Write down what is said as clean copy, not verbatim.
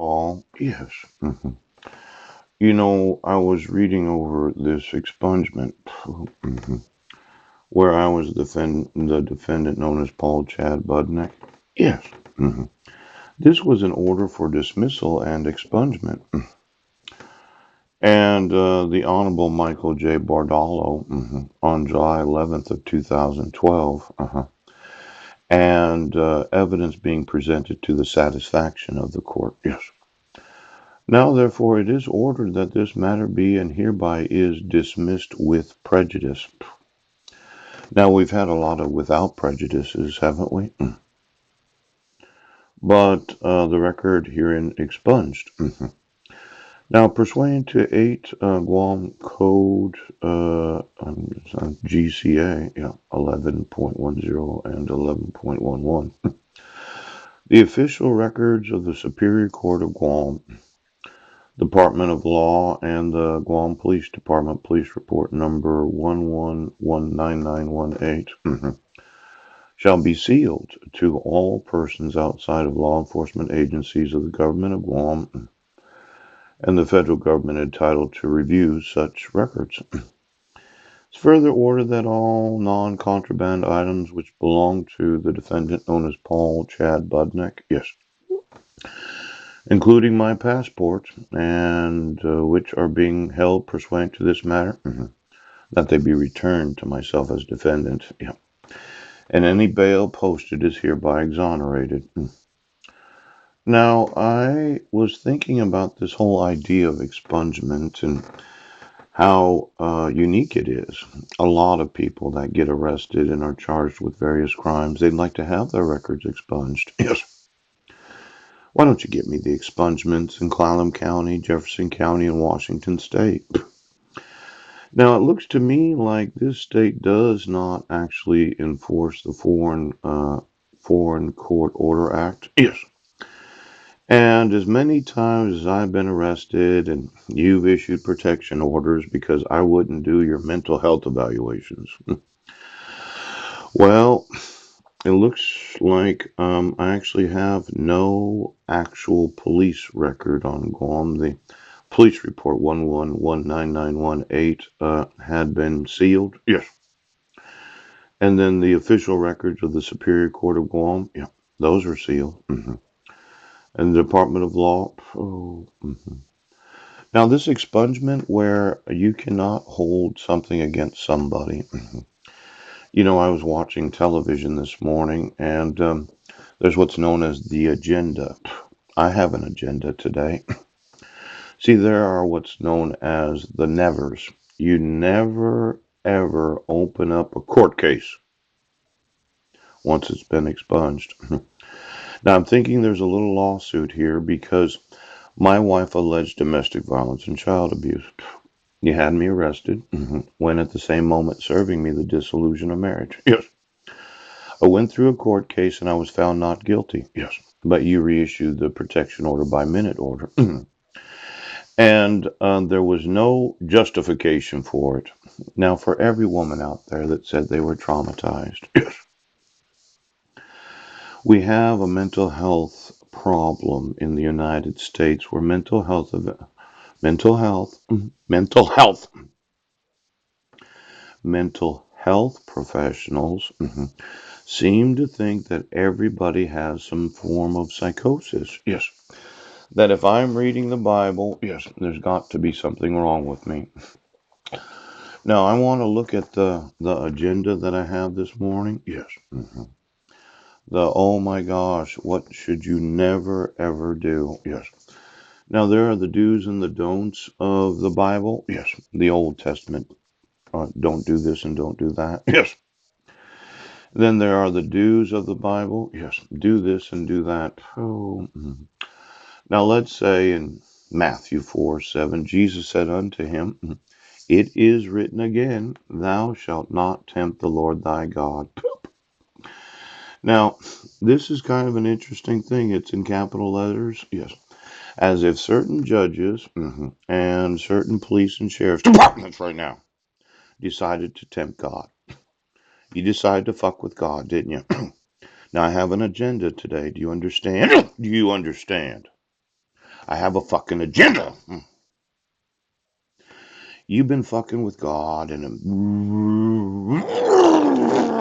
Paul. Yes. You know, I was reading over this expungement where I was the defendant known as Paul Chad Budnick. Yes. hmm This was an order for dismissal and expungement. And the Honorable Michael J. Bardolo on July 11th of 2012. And evidence being presented to the satisfaction of the court. Yes. Now, therefore, it is ordered that this matter be and hereby is dismissed with prejudice. Now, we've had a lot of without prejudices, haven't we? But the record herein expunged. Now, pursuant to 8 Guam Code GCA 11.10 and 11.11, the official records of the Superior Court of Guam, Department of Law, and the Guam Police Department Police Report number 1119918 shall be sealed to all persons outside of law enforcement agencies of the government of Guam and the federal government entitled to review such records. It's further ordered that all non-contraband items which belong to the defendant known as Paul Chad Budnick, yes, including my passport, and which are being held pursuant to this matter, that they be returned to myself as defendant, and any bail posted is hereby exonerated. Now, I was thinking about this whole idea of expungement and how unique it is. A lot of people that get arrested and are charged with various crimes, they'd like to have their records expunged. Yes. Why don't you get me the expungements in Clallam County, Jefferson County, and Washington State? Now, it looks to me like this state does not actually enforce the Foreign Court Order Act. Yes. And as many times as I've been arrested and you've issued protection orders because I wouldn't do your mental health evaluations, well, it looks like I actually have no actual police record on Guam. The police report 1119918 had been sealed. Yes. And then the official records of the Superior Court of Guam, those are sealed. And the Department of Law. Now, this expungement where you cannot hold something against somebody. You know, I was watching television this morning, and there's what's known as the agenda. I have an agenda today. See, there are what's known as the nevers. You never, ever open up a court case once it's been expunged. Now, I'm thinking there's a little lawsuit here because my wife alleged domestic violence and child abuse. You had me arrested when at the same moment serving me the dissolution of marriage. Yes. I went through a court case and I was found not guilty. Yes. But you reissued the protection order by minute order. And there was no justification for it. Now, for every woman out there that said they were traumatized, yes, we have a mental health problem in the United States where mental health professionals seem to think that everybody has some form of psychosis. Yes. That if I'm reading the Bible, yes, there's got to be something wrong with me. Now, I want to look at the agenda that I have this morning. Yes. Oh my gosh, what should you never ever do? Yes. Now, there are the do's and the don'ts of the Bible. Yes. The Old Testament. Don't do this and don't do that. Yes. Then there are the do's of the Bible. Yes. Do this and do that. Oh. Now, let's say in Matthew 4:7, Jesus said unto him, It is written again, Thou shalt not tempt the Lord thy God. Now, this is kind of an interesting thing. It's in capital letters. Yes. As if certain judges and certain police and sheriff's departments right now decided to tempt God. You decided to fuck with God, didn't you? Now, I have an agenda today. Do you understand? Do you understand? I have a fucking agenda. You've been fucking with God and